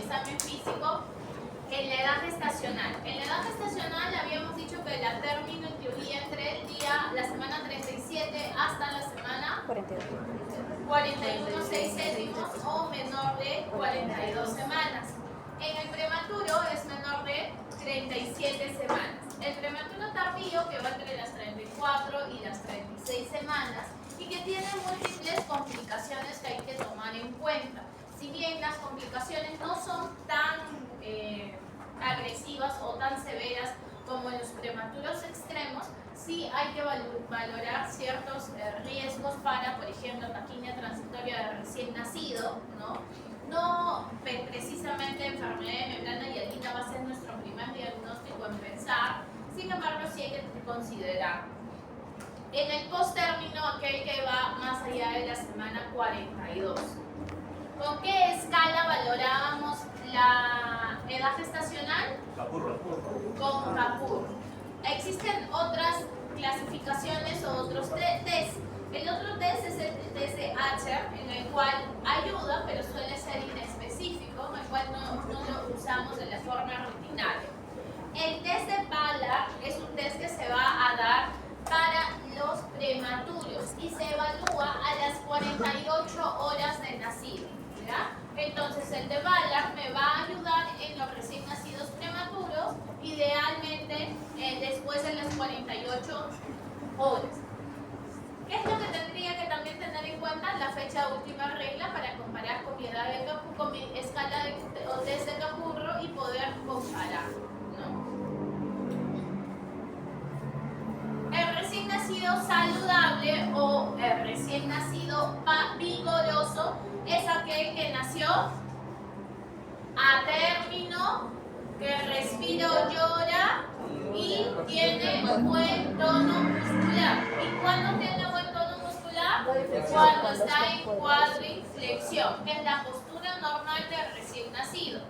examen físico en la edad gestacional. En la edad gestacional habíamos dicho que la término incluía entre la semana 37 hasta la semana 41 6 céntimos o menor de 42 semanas. En el prematuro es menor de 37 semanas. El prematuro tardío, que va entre las 34 y las 36 semanas y que tiene múltiples complicaciones que hay que tomar en cuenta. Si bien las complicaciones no son tan agresivas o tan severas como en los prematuros extremos, sí hay que valorar ciertos riesgos para, por ejemplo, taquicardia transitoria de recién nacido, no precisamente enfermedad de membrana hialina va a ser nuestro primer diagnóstico en pensar, sin embargo sí hay que considerarlo. En el post-término, aquel que va más allá de la semana 42. ¿Con qué escala valorábamos la edad gestacional? Con Kapur. Existen otras clasificaciones o otros test. El otro test es el test de Archer, en el cual ayuda, pero suele ser inespecífico, en el cual no lo usamos de la forma rutinaria. El test de Ballard es un test que se va a dar para los prematuros y se evalúa a las 48 horas de nacido. ¿Ya? Entonces el de Ballard me va a ayudar en los recién nacidos prematuros, idealmente después de las 48 horas. ¿Qué es lo que tendría que también tener en cuenta? La fecha de última regla para comparar con mi edad con mi escala o test de Capurro y poder comparar, El recién nacido saludable o el recién nacido vigoroso es aquel que nació a término, que respira o llora y tiene buen tono muscular. ¿Y cuándo tiene buen tono muscular? Cuando está en cuadriflexión, que es la postura normal del recién nacido.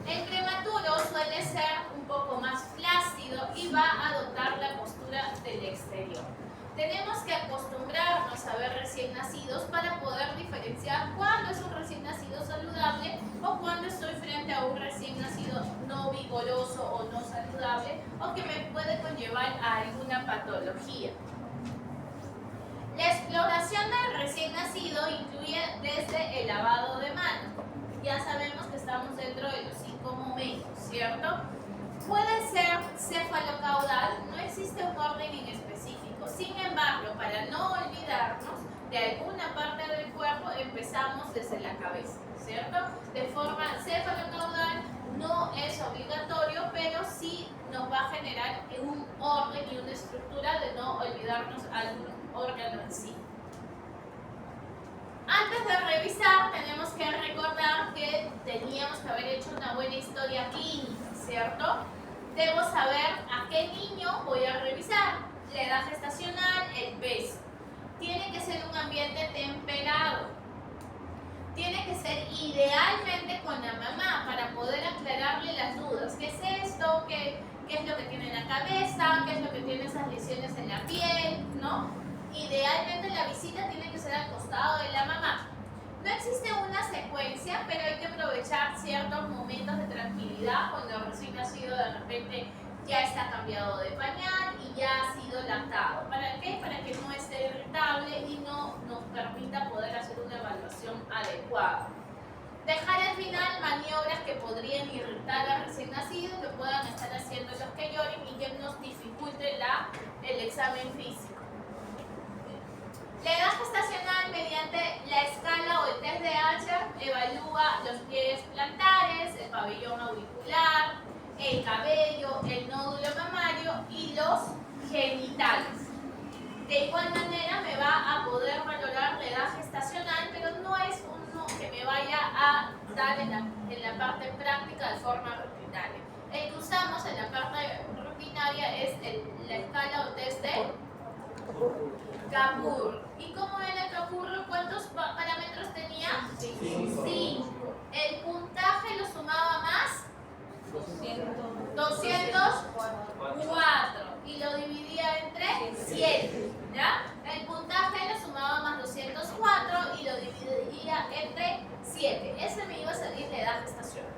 El prematuro suele ser un poco más flácido y va a adoptar la postura del exterior. Tenemos que acostumbrarnos a ver recién nacidos para poder diferenciar cuándo es un recién nacido saludable o cuándo estoy frente a un recién nacido no vigoroso o no saludable o que me puede conllevar a alguna patología. La exploración del recién nacido incluye desde el lavado de manos. Ya sabemos que estamos dentro de los 5 momentos, ¿cierto? Puede ser cefalocaudal, no existe un orden en específico. Sin embargo, para no olvidarnos de alguna parte del cuerpo, empezamos desde la cabeza, ¿cierto? De forma cefalocaudal no es obligatorio, pero sí nos va a generar un orden y una estructura de no olvidarnos algún órgano en sí. Antes de revisar, tenemos que recordar que teníamos que haber hecho una buena historia clínica, ¿cierto? Debo saber a qué niño voy a revisar, la edad gestacional, el peso. Tiene que ser un ambiente temperado. Tiene que ser idealmente con la mamá para poder aclararle las dudas. ¿Qué es esto? ¿Qué es lo que tiene en la cabeza? ¿Qué es lo que tiene esas lesiones en la piel? Idealmente la visita tiene que ser al costado de la mamá. No existe una secuencia, pero hay que aprovechar ciertos momentos de tranquilidad cuando el recién nacido de repente ya está cambiado de pañal y ya ha sido lactado. ¿Para qué? Para que no esté irritable y no nos permita poder hacer una evaluación adecuada. Dejar al final maniobras que podrían irritar al recién nacido, que puedan estar haciendo los que lloren y que nos dificulte el examen físico. La edad gestacional, mediante la escala o el test de Archer, evalúa los pliegues plantares, el pabellón auricular, el cabello, el nódulo mamario y los genitales. De igual manera me va a poder valorar la edad gestacional, pero no es uno que me vaya a dar en la parte práctica de forma rutinaria. El que usamos en la parte rutinaria es la escala o test de Kapur. ¿Y cómo era el Kapur? ¿Cuántos parámetros tenía? 5. El puntaje lo sumaba más 204 y lo dividía entre 7. ¿Ya? El puntaje lo sumaba más 204 y lo dividía entre 7. Ese me iba a salir la edad gestacional.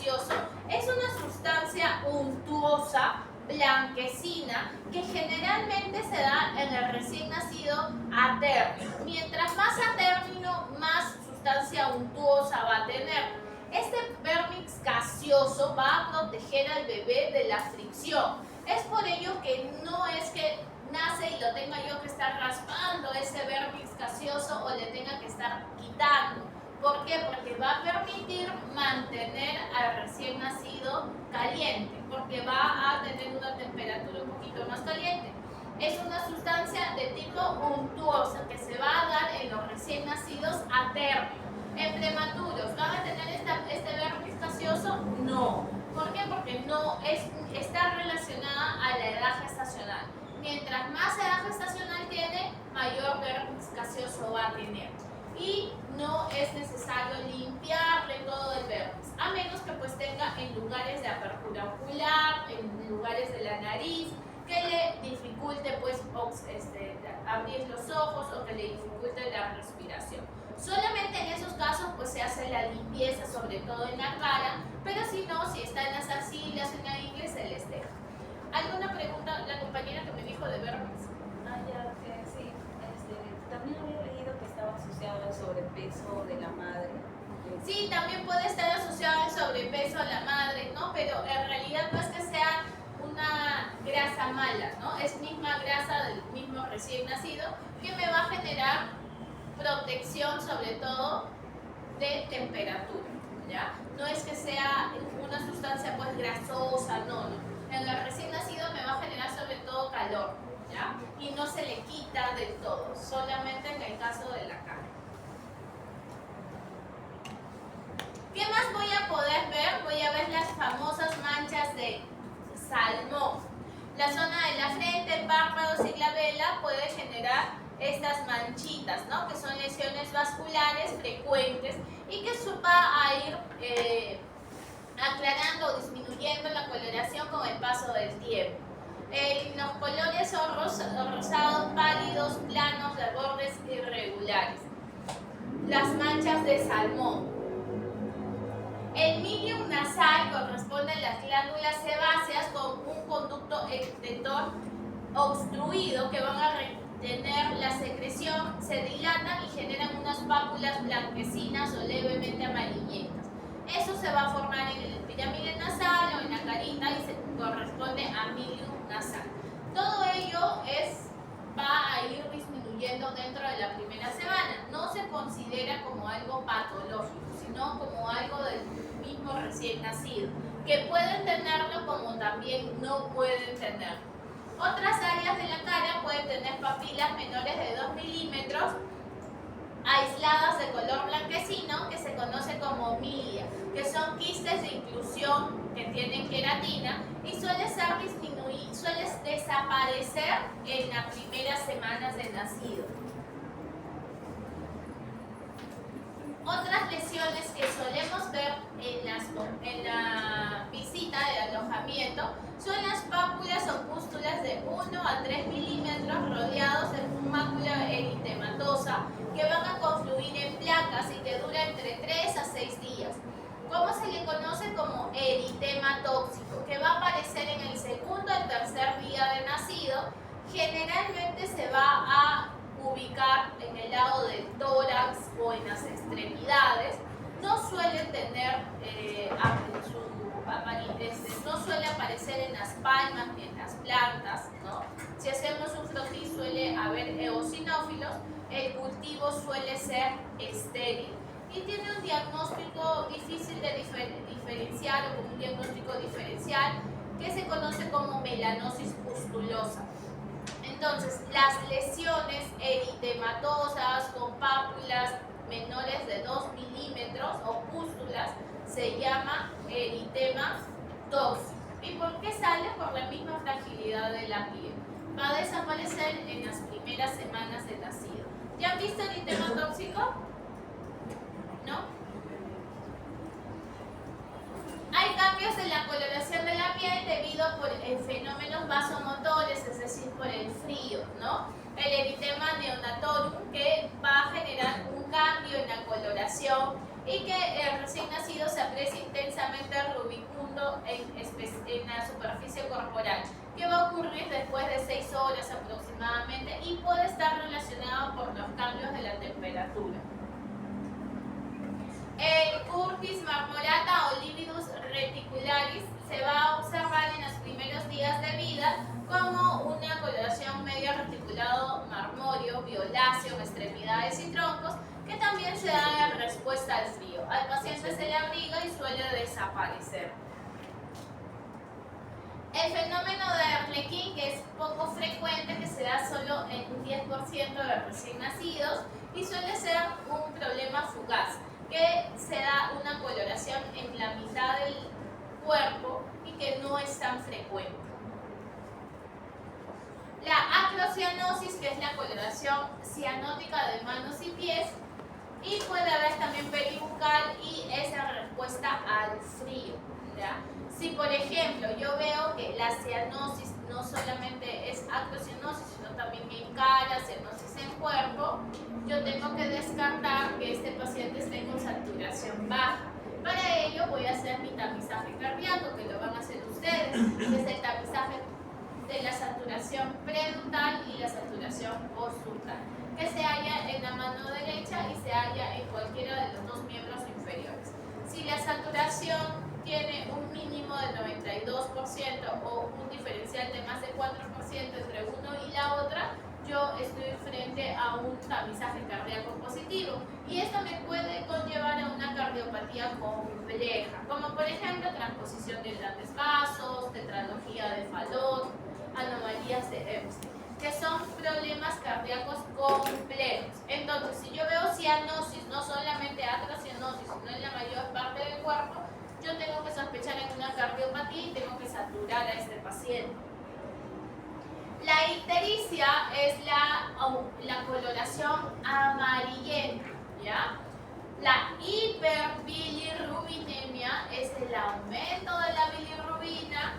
gaseoso es una sustancia untuosa, blanquecina, que generalmente se da en el recién nacido a término. Mientras más a término, más sustancia untuosa va a tener. Este vérmix gaseoso va a proteger al bebé de la fricción. Es por ello que no es que nace y lo tenga yo que estar raspando ese vérmix gaseoso o le tenga que estar quitando. ¿Por qué? Porque va a permitir mantener al recién nacido caliente, porque va a tener una temperatura un poquito más caliente. Es una sustancia de tipo untuosa que se va a dar en los recién nacidos a término. En prematuros, ¿van a tener este vérmix gaseoso? No. ¿Por qué? Porque no está relacionada a la edad gestacional. Mientras más edad gestacional tiene, mayor vérmix gaseoso va a tener. Y no es necesario limpiarle todo el vérmix, a menos que pues tenga en lugares de apertura ocular, en lugares de la nariz, que le dificulte pues abrir los ojos o que le dificulte la respiración. Solamente en esos casos pues se hace la limpieza, sobre todo en la cara, pero si no, si está en las axilas o en la ingle, se les deja. ¿Alguna pregunta? La compañera que me dijo de vérmix. Sí. También había leído que estaba asociado al sobrepeso de la madre. Sí, también puede estar asociado al sobrepeso a la madre, ¿no? Pero en realidad no es que sea una grasa mala, ¿no? Es misma grasa del mismo recién nacido que me va a generar protección, sobre todo de temperatura, ¿ya? No es que sea una sustancia pues grasosa, no. En el recién nacido me va a generar sobre todo calor, ¿ya? Y no se le quita del todo, solamente en el caso de la cara. ¿Qué más voy a poder ver? Voy a ver las famosas manchas de salmón. La zona de la frente, párpados y glabela puede generar estas manchitas, ¿no? Que son lesiones vasculares frecuentes y que va a ir aclarando o disminuyendo la coloración con el paso del tiempo. Los colores son rosados, pálidos, planos, de bordes irregulares. Las manchas de salmón. El medium nasal corresponde a las glándulas sebáceas con un conducto excretor obstruido que van a retener la secreción, se dilatan y generan unas pápulas blanquecinas o levemente amarillentas. Eso se va a formar en el pirámide nasal o en la carita y se corresponde a milium nasal. Todo ello va a ir disminuyendo dentro de la primera semana. No se considera como algo patológico, sino como algo del mismo recién nacido, que pueden tenerlo como también no pueden tenerlo. Otras áreas de la cara pueden tener papilas menores de 2 milímetros, aisladas de color blanquecino, que se conoce como milia, que son quistes de inclusión que tienen queratina y suele desaparecer en las primeras semanas de nacido. Otras lesiones que solemos ver en la visita de alojamiento son las pápulas o pústulas de 1 a 3 milímetros rodeados de un mácula eritematosa que van a confluir en placas y que dura entre 3 a 6 días. ¿Cómo se le conoce? Como eritema tóxico, que va a aparecer en el segundo o tercer día de nacido. Generalmente se va a ubicar en el lado del tórax o en las extremidades. No suele tener no suele aparecer en las palmas ni en las plantas, ¿no? Si hacemos un frotis suele haber eosinófilos, el cultivo suele ser estéril y tiene un diagnóstico difícil de diferenciar o como un diagnóstico diferencial que se conoce como melanosis pustulosa. Entonces, las lesiones eritematosas con pápulas menores de 2 milímetros o pústulas se llama eritema tóxico. ¿Y por qué sale? Por la misma fragilidad de la piel. Va a desaparecer en las primeras semanas de nacido. ¿Ya han visto eritema tóxico? ¿No? Hay cambios en la coloración de la piel debido por fenómenos vasomotores, es decir, por el frío, ¿no? El eritema neonatorum, que va a generar un cambio en la coloración y que el recién nacido se aprecia intensamente rubicundo en la superficie corporal, que va a ocurrir después de 6 horas aproximadamente y puede estar relacionado por los cambios de la temperatura. El cutis marmorata o lividus reticularis se va a observar en los primeros días de vida como una coloración medio reticulado marmóreo, violáceo en extremidades y troncos, que también se da en respuesta al frío. Al paciente se le abriga y suele desaparecer. El fenómeno de Arlequín, que es poco frecuente, que se da solo en un 10% de recién nacidos y suele ser un problema fugaz, que se da una coloración en la mitad del cuerpo y que no es tan frecuente. La acrocianosis, que es la coloración cianótica de manos y pies, y puede haber también peribucal y esa respuesta al frío, ¿ya? Si por ejemplo yo veo que la cianosis no solamente es acrocianosis, sino también en cara, cianosis en cuerpo, yo tengo que descartar que este paciente esté con saturación baja. Para ello voy a hacer mi tamizaje cardíaco, que lo van a hacer ustedes, que es el tamizaje de la saturación preductal y la saturación postductal, que se halla en la mano derecha y se halla en cualquiera de los dos miembros inferiores. Si la saturación tiene un mínimo del 92% o un diferencial de más de 4% entre uno y la otra, yo estoy frente a un tamizaje cardíaco positivo, y esto me puede conllevar a una cardiopatía compleja, como por ejemplo transposición de grandes vasos, tetralogía de Fallot, anomalías de Epstein, que son problemas cardíacos complejos. Entonces, si yo veo cianosis, no solamente atrocianosis, sino en la mayor parte del cuerpo, yo tengo que sospechar en una cardiopatía y tengo que saturar a este paciente. La ictericia es la coloración amarillenta, ¿ya? La hiperbilirrubinemia es el aumento de la bilirrubina.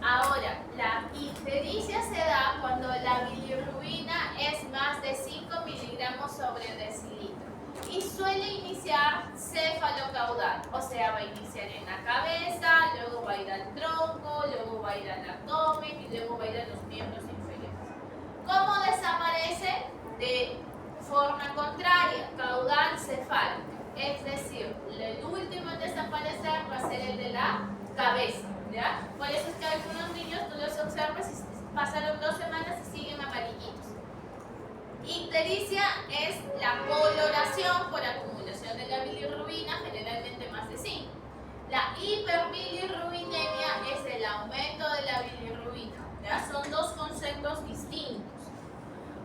Ahora, la ictericia se da cuando la bilirrubina es más de 5 miligramos sobre decilitro y suele iniciar cefalocaudal, o sea, va a iniciar en la cabeza, luego va a ir al tronco, luego va a ir al abdomen y luego va a ir a los miembros inferiores. ¿Cómo desaparece? De forma contraria, caudal cefálica, es decir, el último en desaparecer va a ser el de la cabeza, ¿ya? Por eso es que algunos niños tú los observas y pasaron 2 semanas y siguen amarillitos. Ictericia es la coloración por acumulación de la bilirrubina, generalmente más de 5. La hiperbilirrubinemia es el aumento de la bilirrubina, ¿ya? Son dos conceptos distintos.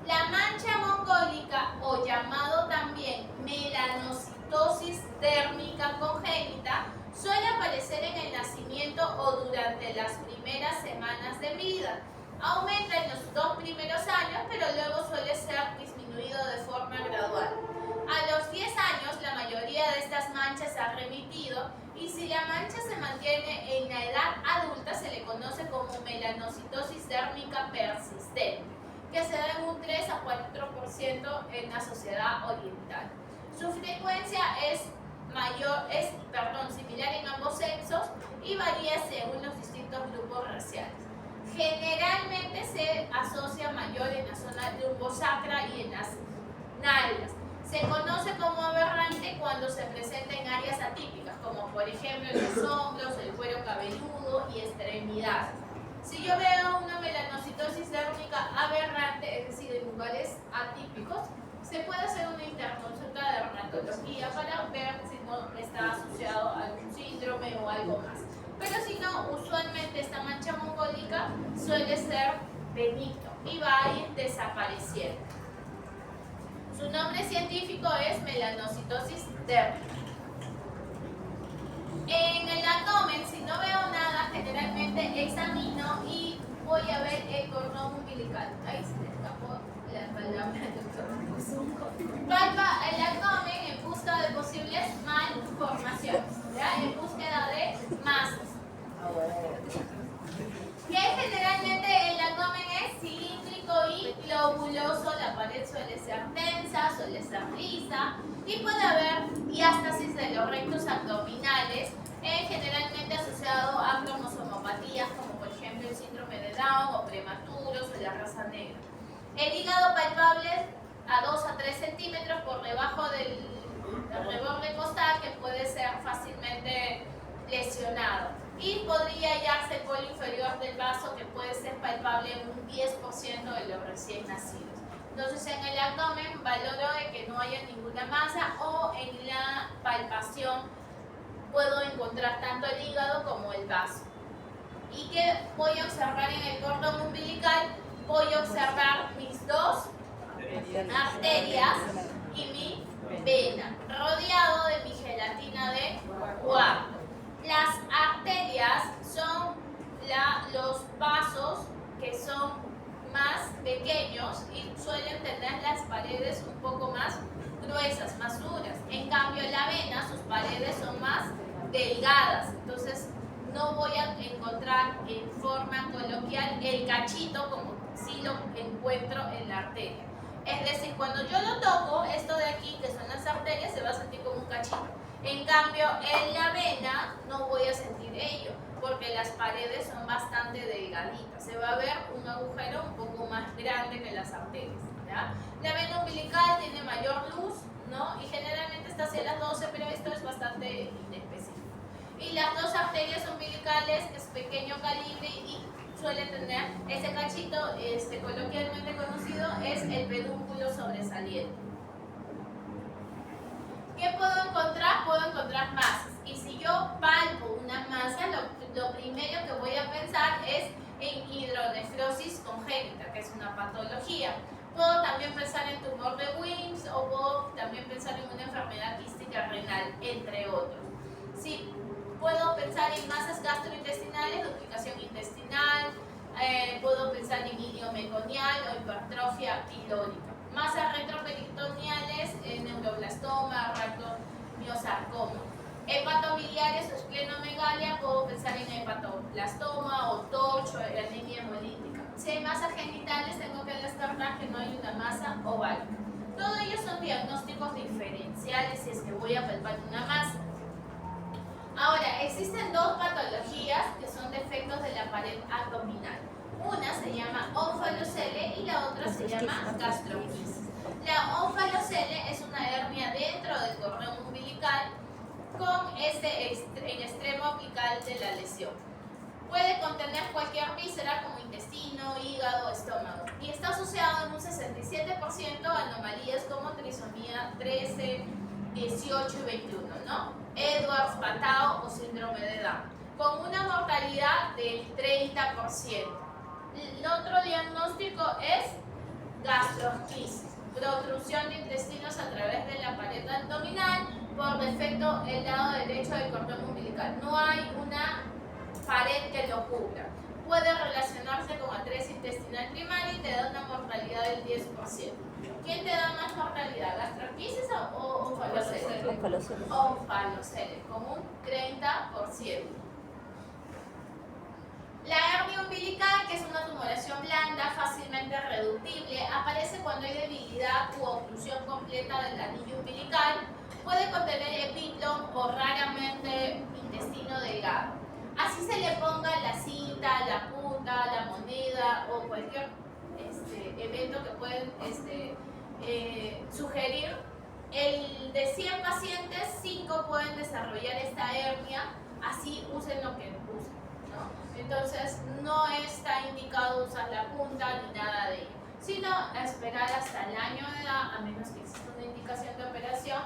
La mancha mongólica, o llamado también melanocitosis térmica congénita, suele aparecer en el nacimiento o durante las primeras semanas de vida. Aumenta en los 2 primeros años, pero luego suele ser disminuido de forma gradual. A los 10 años, la mayoría de estas manchas ha remitido, y si la mancha se mantiene en la edad adulta, se le conoce como melanocitosis térmica persistente, que se da en un 3 a 4% en la sociedad oriental. Su frecuencia es similar en ambos sexos y varía según los distintos grupos raciales. Generalmente se asocia mayor en la zona lumbosacra y en las nalgas. Se conoce como aberrante cuando se presenta en áreas atípicas, como por ejemplo en los hombros, el cuero cabelludo y extremidades. Si yo veo una melanocitosis térmica aberrante, es decir, en lugares atípicos, se puede hacer una interconsulta de dermatología para ver si no está asociado a algún síndrome o algo más. Pero si no, usualmente esta mancha mongólica suele ser benigno y va a ir desapareciendo. Su nombre científico es melanocitosis térmica. En el abdomen, si no veo nada, generalmente examino y voy a ver el cordón umbilical. Ahí se me escapó la palabra del doctor. Palpa el abdomen en busca de posibles malformaciones, ¿ya? En búsqueda de masas. Que generalmente el abdomen es cilíndrico y globuloso, la pared suele ser densa, suele ser lisa, y puede haber diástasis de los rectos abdominales, generalmente asociado a cromosomopatías como por ejemplo el síndrome de Down o prematuros o la raza negra. El hígado palpable a 2 a 3 centímetros por debajo del reborde costal, que puede ser fácilmente lesionado, y podría hallarse el bolo inferior del vaso, que puede ser palpable en un 10% de los recién nacidos. Entonces en el abdomen valoro de que no haya ninguna masa, o en la palpación puedo encontrar tanto el hígado como el vaso. ¿Y qué voy a observar en el cordón umbilical? Voy a observar mis dos arterias y mi vena, rodeado de mi gelatina de cuarzo. Las arterias son los vasos que son más pequeños y suelen tener las paredes un poco más gruesas, más duras. En cambio, la vena, sus paredes son más delgadas. Entonces, no voy a encontrar en forma coloquial el cachito como si lo encuentro en la arteria. Es decir, cuando yo lo toco, esto de aquí, que son las arterias, se va a sentir como un cachito. En cambio, en la vena no voy a sentir ello, porque las paredes son bastante delgaditas. Se va a ver un agujero un poco más grande que las arterias, ¿ya? La vena umbilical tiene mayor luz, ¿no? Y generalmente está hacia las 12, pero esto es bastante inespecífico. Y las dos arterias umbilicales, que es pequeño calibre y suele tener ese cachito, coloquialmente conocido, es el pedúnculo sobresaliente. ¿Qué puedo encontrar? Puedo encontrar masas. Y si yo palpo una masa, lo primero que voy a pensar es en hidronefrosis congénita, que es una patología. Puedo también pensar en tumor de Wilms, o puedo también pensar en una enfermedad quística renal, entre otros. Sí, puedo pensar en masas gastrointestinales, duplicación intestinal, puedo pensar en idiomeconial o hipertrofia pilórica. Masas retroperitoneales, neuroblastoma, rhabdomiosarcoma. Hepatobiliares o esplenomegalia, puedo pensar en hepatoblastoma o TORCH o anemia hemolítica. Si hay masas genitales, tengo que descartar que no hay una masa ovárica. Todos ellos son diagnósticos diferenciales si es que voy a palpar una masa. Ahora, existen dos patologías que son defectos de la pared abdominal. Una se llama ónfalocele y la otra se llama gastroquisis. La ónfalocele es una hernia dentro del cordón umbilical con el extremo apical de la lesión. Puede contener cualquier víscera como intestino, hígado, estómago, y está asociado en un 67% a anomalías como trisomía 13, 18 y 21, ¿no? Edwards, Patau o síndrome de Down, con una mortalidad del 30%. El otro diagnóstico es gastroquisis, protrusión de intestinos a través de la pared abdominal, por defecto el lado derecho del cordón umbilical. No hay una pared que lo cubra. Puede relacionarse con atrés intestinal primario y te da una mortalidad del 10%. ¿Quién te da más mortalidad? ¿Gastroquisis o ónfalocele? Ónfalocele, con un 30%. La hernia umbilical, que es una tumoración blanda, fácilmente reductible, aparece cuando hay debilidad u oclusión completa del anillo umbilical. Puede contener epíclon o raramente intestino delgado. Así se le ponga la cinta, la punta, la moneda o cualquier evento que pueden sugerir, de 100 pacientes, 5 pueden desarrollar esta hernia, así usen lo que usen, ¿no? Entonces no está indicado usar la punta ni nada de ello, sino esperar hasta el año de edad, a menos que exista una indicación de operación,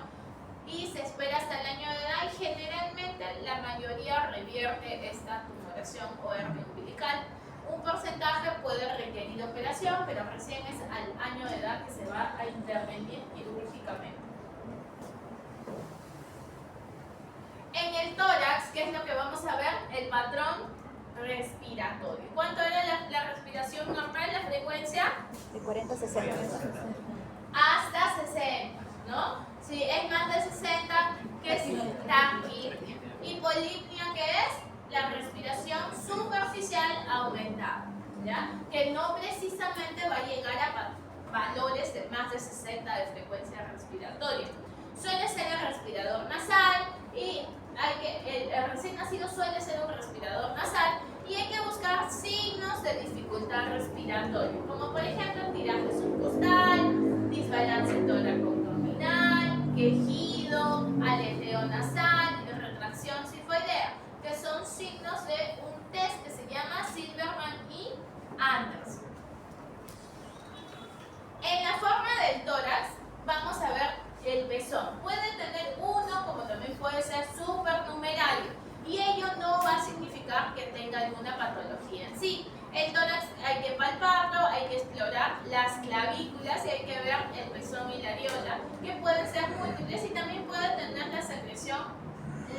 y se espera hasta el año de edad, y generalmente la mayoría revierte esta tumoración o hernia umbilical. Un porcentaje puede requerir operación, pero recién es al año de edad que se va a intervenir quirúrgicamente. En el tórax, ¿qué es lo que vamos a ver? El patrón respiratorio. ¿Cuánto era la respiración normal, la frecuencia? De 40 a 60. Hasta 60, ¿no? Si es más de 60, ¿qué es taquipnea? Hipolipnia, ¿qué es? La respiración superficial aumentada, ¿ya? Que no precisamente va a llegar a valores de más de 60 de frecuencia respiratoria. Suele ser el respirador nasal y el recién nacido suele ser un respirador nasal y hay que buscar signos de dificultad respiratoria, como por ejemplo tiraje subcostal, desbalance tóraco-abdominal, quejido, aleteo nasal y retracción sifoidea, que son signos de un test que se llama Silverman y Anderson. En la forma del tórax vamos a ver el pezón. Puede tener uno, como también puede ser supernumerario, y ello no va a significar que tenga alguna patología en sí. El tórax hay que palparlo, hay que explorar las clavículas y hay que ver el pezón y la areola, que pueden ser múltiples y también puede tener la secreción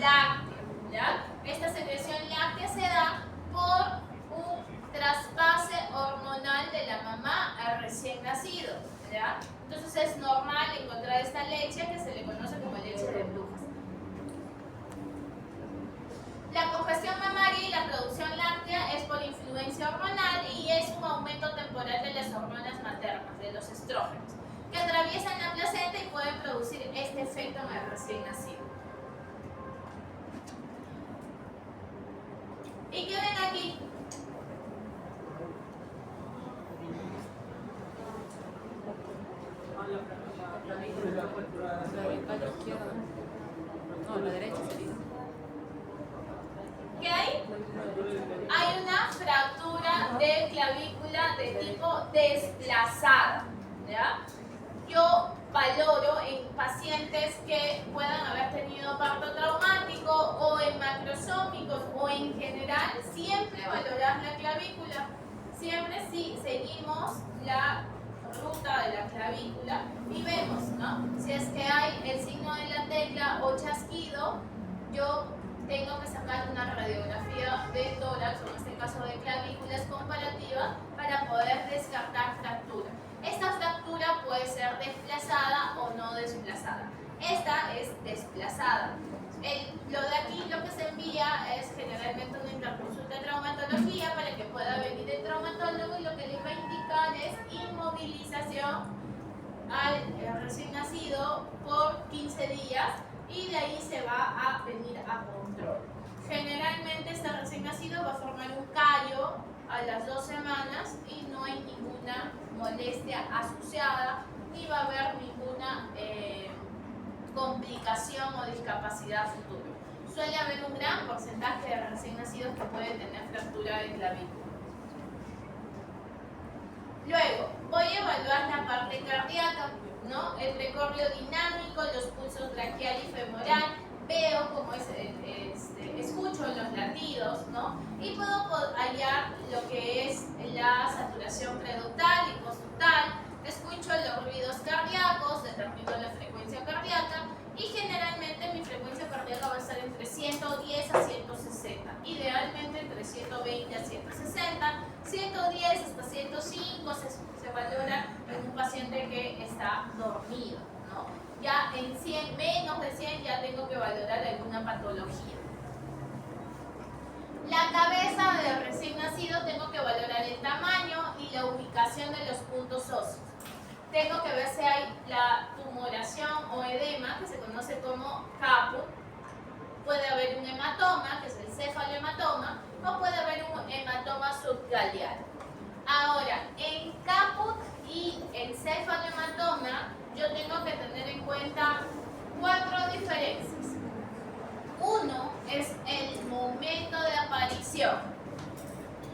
láctea, ¿ya? Esta secreción láctea se da por un traspase hormonal de la mamá al recién nacido, ¿ya? Entonces es normal encontrar esta leche que se le conoce como leche de brujas. La congestión mamaria y la producción láctea es por influencia hormonal y es un aumento temporal de las hormonas maternas, de los estrógenos, que atraviesan la placenta y pueden producir este efecto en el recién nacido. ¿Y qué ven aquí? No, la derecha sería. ¿Qué hay? Hay una fractura de clavícula de tipo desplazada, ¿ya? Yo valoro en pacientes que puedan haber tenido parto traumático o en macrosómicos o en general, siempre valorar la clavícula. Siempre si seguimos la ruta de la clavícula y vemos, ¿no? Si es que hay el signo de la tecla o chasquido, yo tengo que sacar una radiografía de tórax, o en este caso de clavículas comparativa, para poder descartar fractura. Esta fractura puede ser desplazada o no desplazada. Esta es desplazada. Lo de aquí, lo que se envía es generalmente una interconsulta de traumatología para que pueda venir el traumatólogo y lo que le va a indicar es inmovilización al recién nacido por 15 días y de ahí se va a venir a control. Generalmente este recién nacido va a formar un callo a las 2 semanas y no hay ninguna molestia asociada ni va a haber ninguna complicación o discapacidad futura. Suele haber un gran porcentaje de recién nacidos que pueden tener fractura de clavícula. Luego, voy a evaluar la parte cardíaca, ¿no? El recorrido dinámico, los pulsos braquial y femoral, veo cómo escucho los latidos, ¿no? Y puedo hallar lo que es la saturación preductal y postductal, escucho los ruidos cardíacos, determino la frecuencia cardíaca y generalmente mi frecuencia cardíaca va a estar entre 110 a 160, idealmente entre 120 a 160, 110 hasta 105 se valora en un paciente que está dormido, ¿no? Ya en 100, menos de 100 ya tengo que valorar alguna patología. La cabeza del recién nacido tengo que valorar el tamaño y la ubicación de los puntos óseos. Tengo que ver si hay la tumoración o edema, que se conoce como caput. Puede haber un hematoma, que es el cefalohematoma, o puede haber un hematoma subgaleal. Ahora, en caput y en cefalohematoma, yo tengo que tener en cuenta 4 diferencias. Uno es el momento de aparición.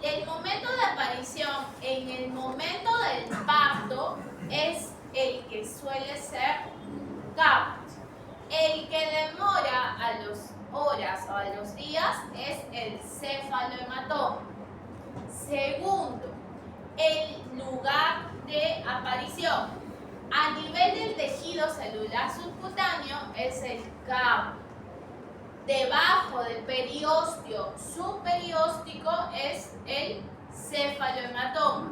El momento de aparición en el momento del parto es el que suele ser caput. El que demora a las horas o a los días es el cefalohematoma. Segundo, el lugar de aparición. A nivel del tejido celular subcutáneo es el caput. Debajo del periósteo subperióstico es el cefalohematoma.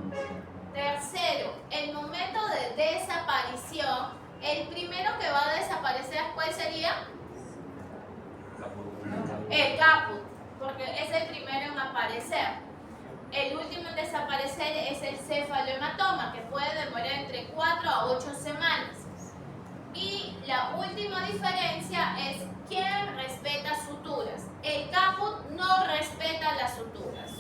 Tercero, el momento de desaparición, el primero que va a desaparecer, ¿cuál sería? El caput, porque es el primero en aparecer. El último en desaparecer es el cefalohematoma, que puede demorar entre 4 a 8 semanas. Y la última diferencia es quién respeta suturas. El caput no respeta las suturas.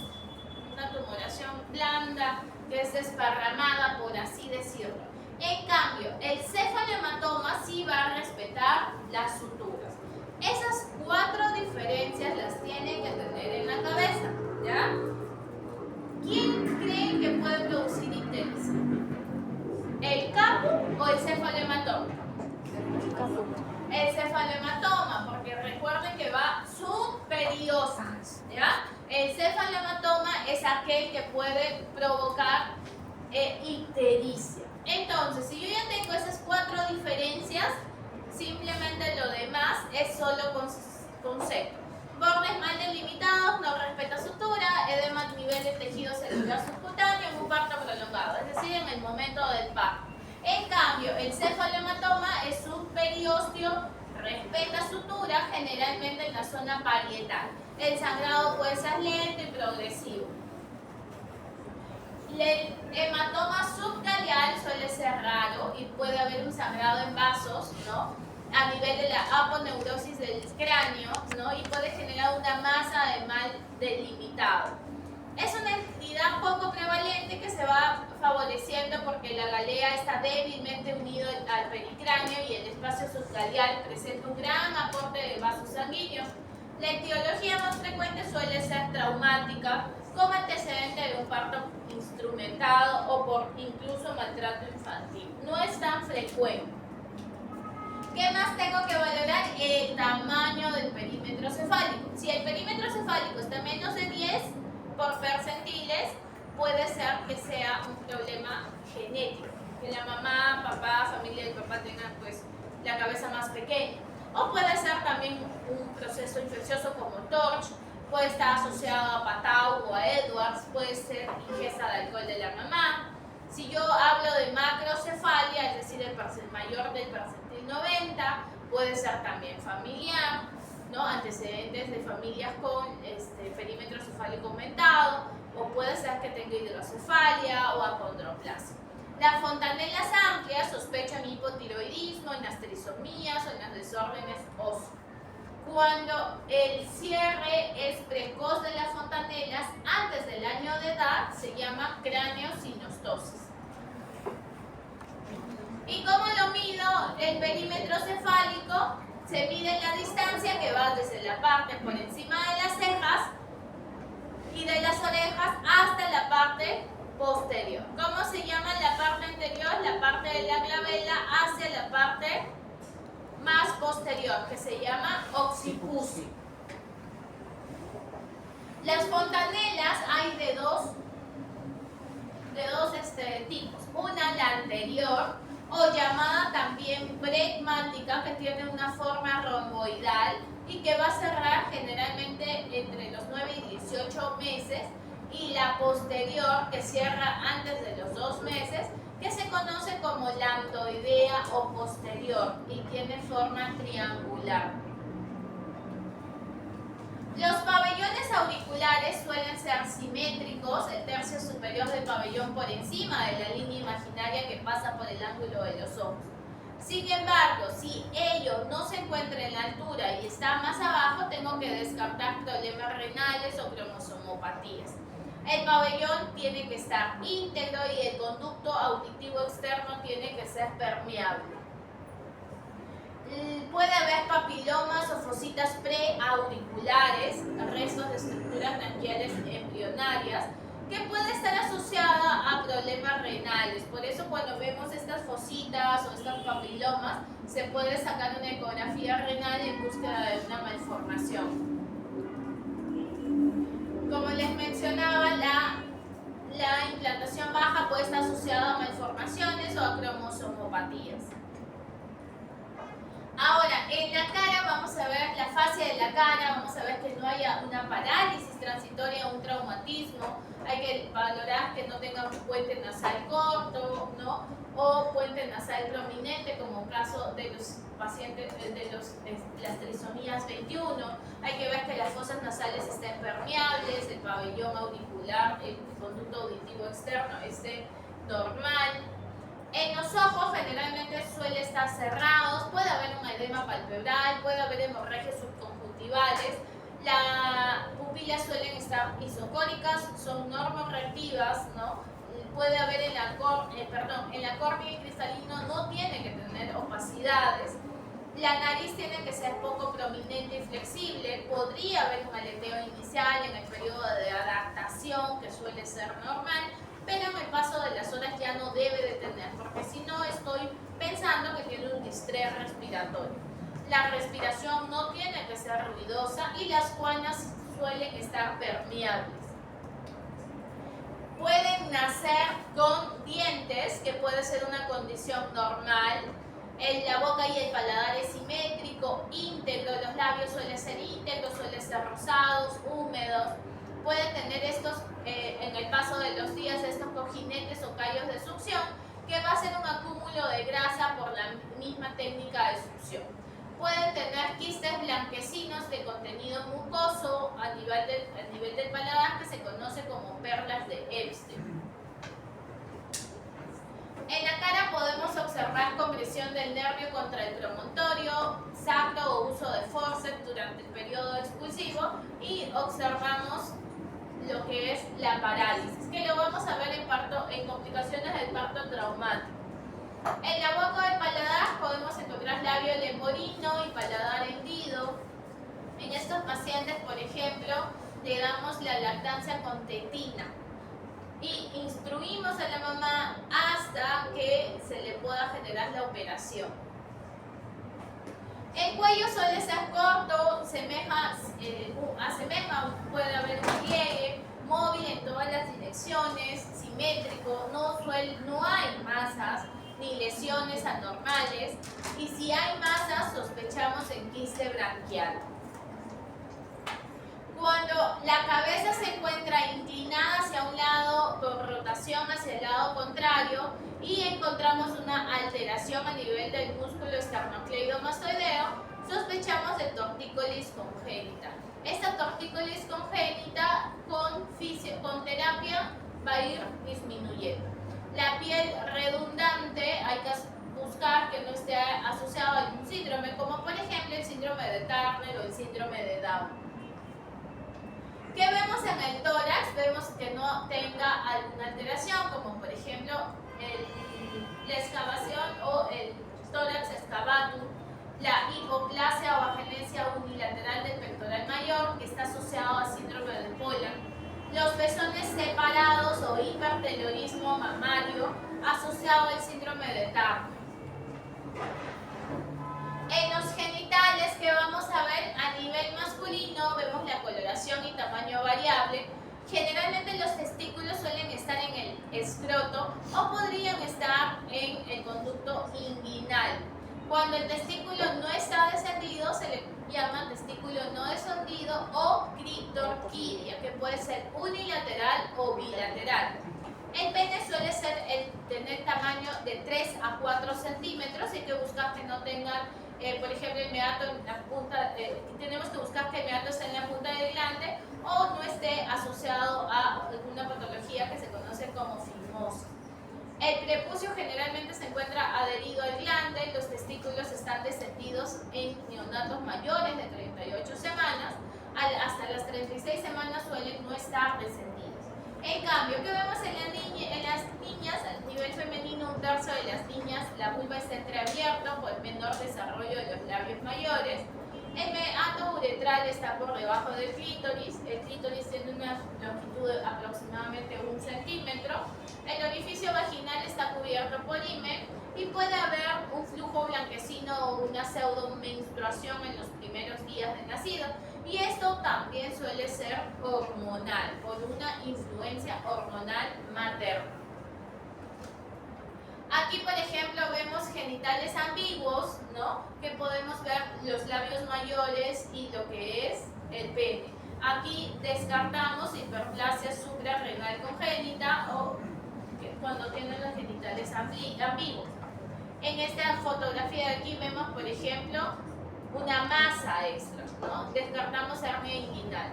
Una tumoración blanda que es desparramada, por así decirlo. En cambio, el cefalohematoma sí va a respetar las suturas. Esas 4 diferencias las tienen que tener en la cabeza, ¿ya? ¿Quién cree que puede producir ictericia? ¿El caput o el cefalohematoma? El cefalohematoma, porque recuerden que va superior, ¿ya? El cefalohematoma es aquel que puede provocar ictericia. Entonces, si yo ya tengo esas 4 diferencias, simplemente lo demás es solo concepto. Bordes mal delimitados, no respeta sutura, edema a nivel de tejido celular subcutáneo en un parto prolongado, es decir, en el momento del parto. En cambio, el cefalohematoma es un periósteo, respeta sutura, generalmente en la zona parietal. El sangrado puede ser lento y progresivo. El hematoma subcalial suele ser raro y puede haber un sangrado en vasos, ¿no? A nivel de la aponeurosis del cráneo, ¿no? Y puede generar una masa de mal delimitado. Es una entidad poco prevalente que se va favoreciendo porque la galea está débilmente unido al pericráneo y el espacio subcalial presenta un gran aporte de vasos sanguíneos. La etiología más frecuente suele ser traumática, como antecedente de un parto instrumentado o por incluso maltrato infantil. No es tan frecuente. ¿Qué más tengo que valorar? El tamaño del perímetro cefálico. Si el perímetro cefálico está menos de 10 por percentiles, puede ser que sea un problema genético, que la mamá, papá, familia del papá tengan pues la cabeza más pequeña. O puede ser también un proceso infeccioso como TORCH, puede estar asociado a Patau o a Edwards, puede ser ingesta de alcohol de la mamá. Si yo hablo de macrocefalia, es decir, el mayor del percentil 90, puede ser también familiar, ¿no? Antecedentes de familias con perímetro cefálico aumentado, o puede ser que tenga hidrocefalia o acondroplasia. Las fontanelas amplias sospechan hipotiroidismo en las trisomías o en los desórdenes óseos. Cuando el cierre es precoz de las fontanelas antes del año de edad, se llama craneosinostosis. ¿Y cómo lo mido? El perímetro cefálico se mide la distancia que va desde la parte por encima de las cejas y de las orejas hasta la parte posterior. ¿Cómo se llama la parte anterior? La parte de la glabela hacia la parte más posterior, que se llama occipucio. Las fontanelas hay de dos tipos. Una, la anterior, o llamada también bregmática, que tiene una forma romboidal y que va a cerrar generalmente entre los 9 y 18 meses, y la posterior, que cierra antes de los 2 meses, que se conoce como lambdoidea o posterior y tiene forma triangular. Los pabellones auriculares suelen ser simétricos, el tercio superior del pabellón por encima de la línea imaginaria que pasa por el ángulo de los ojos. Sin embargo, si ello no se encuentra en la altura y está más abajo, tengo que descartar problemas renales o cromosomopatías. El pabellón tiene que estar íntegro y el conducto auditivo externo tiene que ser permeable. Puede haber papilomas o fositas preauriculares, restos de estructuras branquiales embrionarias, que puede estar asociada a problemas renales. Por eso cuando vemos estas fositas o estos papilomas, se puede sacar una ecografía renal en búsqueda de una malformación. Como les mencionaba, la implantación baja puede estar asociada a malformaciones o a cromosomopatías. Ahora, en la cara vamos a ver la fascia de la cara, vamos a ver que no haya una parálisis transitoria o un traumatismo. Hay que valorar que no tenga un puente nasal corto, ¿no? o puente nasal prominente, como caso de los pacientes las trisomías 21. Hay que ver que las fosas nasales estén permeables, el pabellón auricular, el conducto auditivo externo esté normal. En los ojos generalmente suele estar cerrados, puede haber un edema palpebral, puede haber hemorragias subconjuntivales. Las pupilas suelen estar isocónicas, son normorreactivas, ¿no? Puede haber en la córnea y cristalino no tiene que tener opacidades. La nariz tiene que ser poco prominente y flexible. Podría haber un aleteo inicial en el periodo de adaptación, que suele ser normal, pero en el paso de las horas ya no debe de tener, porque si no estoy pensando que tiene un distrés respiratorio. La respiración no tiene que ser ruidosa y las guanas suelen estar permeables. Pueden nacer con dientes, que puede ser una condición normal. La boca y el paladar es simétrico, íntegro, los labios suelen ser íntegros, suelen ser rosados, húmedos. Pueden tener estos, en el paso de los días, estos cojinetes o callos de succión, que va a ser un acúmulo de grasa por la misma técnica de succión. Pueden tener quistes blanquecinos de contenido mucoso a nivel del paladar, que se conoce como perlas de Epstein. En la cara podemos observar compresión del nervio contra el promontorio, sacro o uso de forceps durante el periodo expulsivo, y observamos lo que es la parálisis, que lo vamos a ver en complicaciones del parto traumático. En la boca del paladar podemos encontrar labio leporino y paladar hendido. En estos pacientes, por ejemplo, le damos la lactancia con tetina y instruimos a la mamá hasta que se le pueda generar la operación. El cuello suele ser corto, puede haber un pliegue, móvil en todas las direcciones, simétrico, no hay masas ni lesiones anormales, y si hay masas sospechamos en quiste branquial. Cuando la cabeza se encuentra inclinada hacia un lado por rotación hacia el lado contrario y encontramos una alteración a nivel del músculo esternocleidomastoideo, sospechamos de tortícolis congénita. Esta tortícolis congénita con terapia va a ir disminuyendo. La piel redundante hay que buscar que no esté asociado a algún síndrome, como por ejemplo el síndrome de Turner o el síndrome de Down. ¿Qué vemos en el tórax? Vemos que no tenga alguna alteración, como por ejemplo la excavación o el tórax excavatum, la hipoplasia o agenesia unilateral del pectoral mayor, que está asociado a síndrome de Poland. Los pezones separados o hipertelorismo mamario asociado al síndrome de Turner. En los genitales, que vamos a ver a nivel masculino, vemos la coloración y tamaño variable. Generalmente los testículos suelen estar en el escroto o podrían estar en el conducto inguinal. Cuando el testículo no está descendido se le llama testículo no descendido o criptorquidia, que puede ser unilateral o bilateral. El pene suele tener tamaño de 3 a 4 centímetros, hay que buscar que no tengan, por ejemplo, el meato en la punta, tenemos que buscar que el meato esté en la punta del glande o no esté asociado a alguna patología que se conoce como fimosis. El prepucio generalmente se encuentra adherido al glande, los testículos están descendidos en neonatos mayores de 38 semanas, hasta las 36 semanas suelen no estar descendidos. En cambio, ¿qué vemos en las niñas? A nivel femenino, un tercio de las niñas, la vulva está entreabierta por el menor desarrollo de los labios mayores. El meato uretral está por debajo del clítoris. El clítoris tiene una longitud de aproximadamente 1 centímetro. El orificio vaginal está cubierto por himen y puede haber un flujo blanquecino o una pseudomenstruación en los primeros días de nacido. Y esto también suele ser hormonal, por una influencia hormonal materna. Aquí, por ejemplo, vemos genitales ambiguos, ¿no? Que podemos ver los labios mayores y lo que es el pene. Aquí descartamos hiperplasia suprarrenal congénita o cuando tienen los genitales ambiguos. En esta fotografía de aquí vemos, por ejemplo, una masa extra, ¿no? Descartamos hernia inguinal.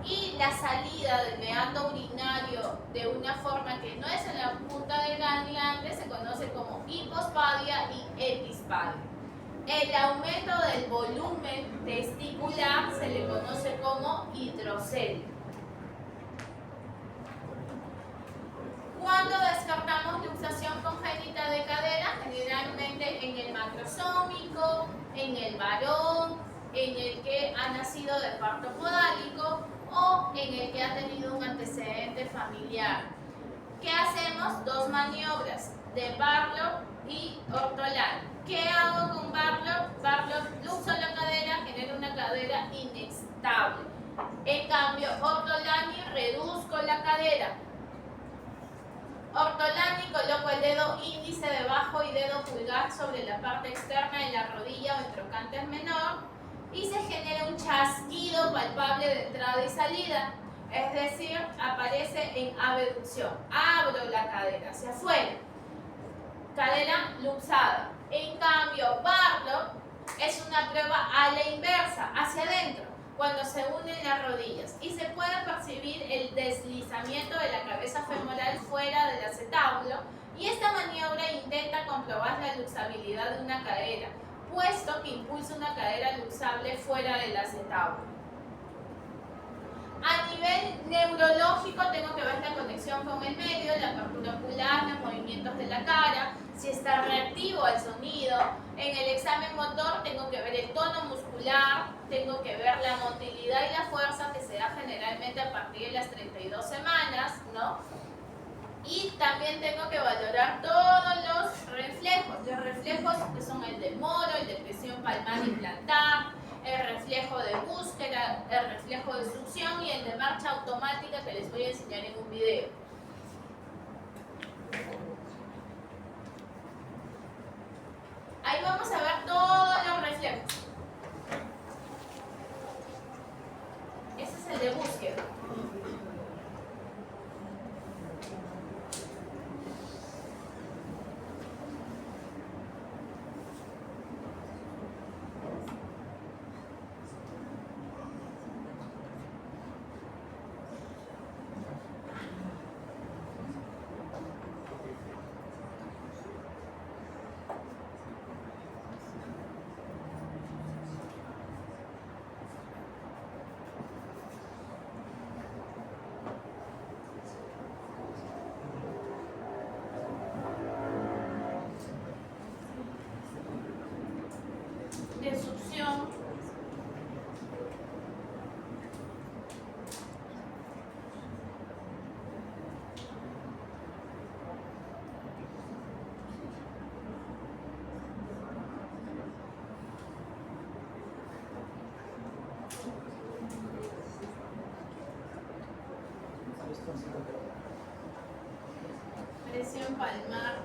Y la salida del meandro urinario de una forma que no es en la punta del glande se conoce como hipospadia y epispadia. El aumento del volumen testicular se le conoce como hidrocelia. Cuando descartamos luxación congénita de cadera, generalmente en el macrosómico, en el varón, en el que ha nacido de parto podálico o en el que ha tenido un antecedente familiar. ¿Qué hacemos? Dos maniobras de Barlow y Ortolani. ¿Qué hago con Barlow? Barlow luxo la cadera, genera una cadera inestable. En cambio, Ortolani reduzco la cadera. Ortolani coloco el dedo índice debajo y dedo pulgar sobre la parte externa de la rodilla o en trocantes menor y se genera un chasquido palpable de entrada y salida, es decir, aparece en abducción. Abro la cadera hacia afuera, cadera luxada. En cambio, Barlow es una prueba a la inversa, hacia adentro, cuando se unen las rodillas y se puede percibir el deslizamiento de la cabeza femoral fuera del acetábulo y esta maniobra intenta comprobar la luxabilidad de una cadera, puesto que impulsa una cadera luxable fuera del acetábulo. A nivel neurológico tengo que ver la conexión con el medio, la apertura ocular, los movimientos de la cara, si está reactivo al sonido. En el examen motor tengo que ver el tono muscular, tengo que ver la motilidad y la fuerza que se da generalmente a partir de las 32 semanas, ¿no? Y también tengo que valorar todos los reflejos que son el de Moro, el de presión palmar y plantar, el reflejo de búsqueda, el reflejo de succión y el de marcha automática que les voy a enseñar en un video. Ahí vamos a ver todos los reflejos. Ese es el de búsqueda. De succión, presión palmar,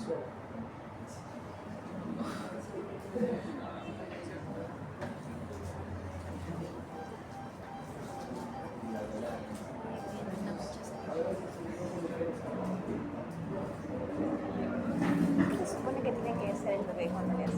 Se supone que tiene que ser el bebé cuando le haces.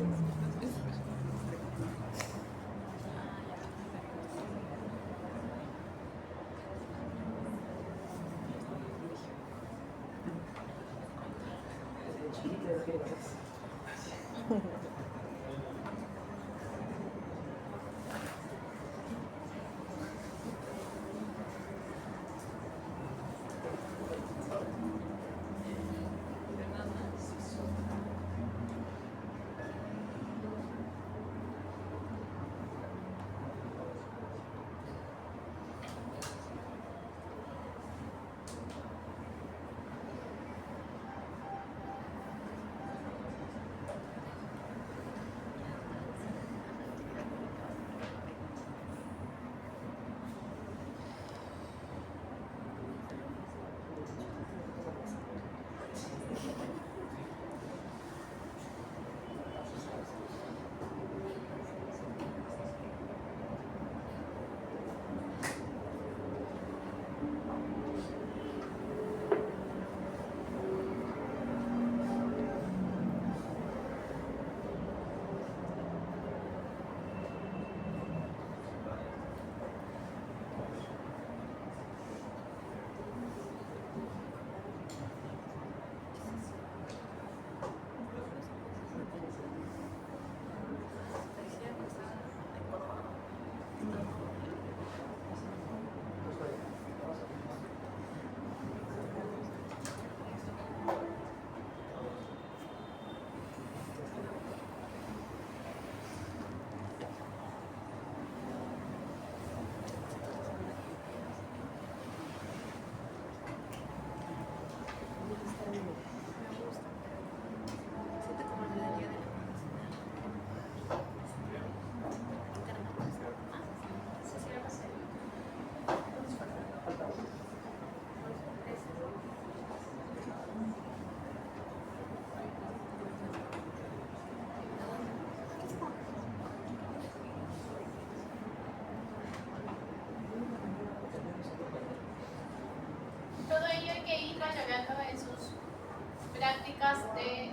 prácticas de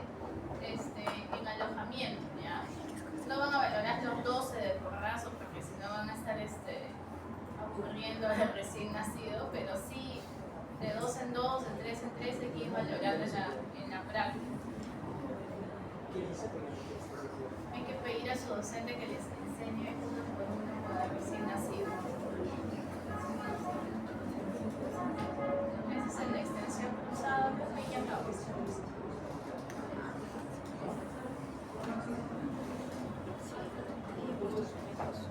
en alojamiento, ¿ya? No van a valorar los 12 de porrazo porque si no van a estar aburriendo al recién nacido, pero sí de 2 en 2, de 3 en 3 hay que ir valorando en la práctica. Hay que pedir a su docente que les enseñe uno por uno con el recién nacido. Esa es la extensión cruzada, pues ya acabamos.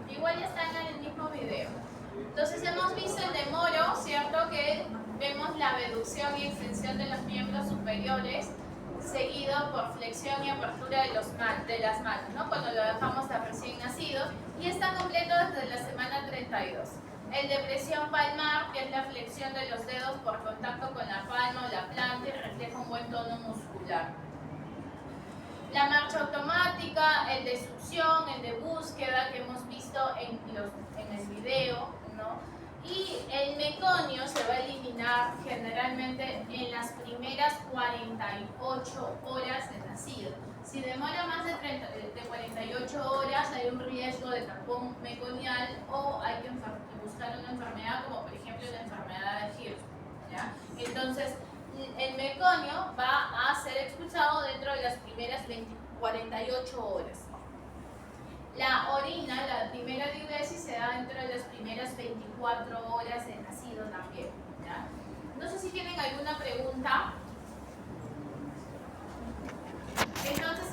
Igual ya está en el mismo video. Entonces hemos visto el de Moro, ¿cierto? Que vemos la abducción y extensión de los miembros superiores, seguido por flexión y apertura de las manos, ¿no? Cuando lo dejamos a recién nacidos, y está completo desde la semana 32. El de presión palmar, que es la flexión de los dedos por contacto con la palma o la planta y refleja un buen tono muscular. La marcha automática, el de succión, el de búsqueda que hemos visto en el video, ¿no? Y el meconio se va a eliminar generalmente en las primeras 48 horas de nacido. Si demora más de 48 horas hay un riesgo de tapón meconial o hay que buscar una enfermedad como por ejemplo la enfermedad de Hirsch, ¿ya? Entonces el meconio va a ser expulsado dentro de las primeras 48 horas. La orina, la primera diuresis, se da dentro de las primeras 24 horas de nacido también, ¿ya? No sé si tienen alguna pregunta. Entonces,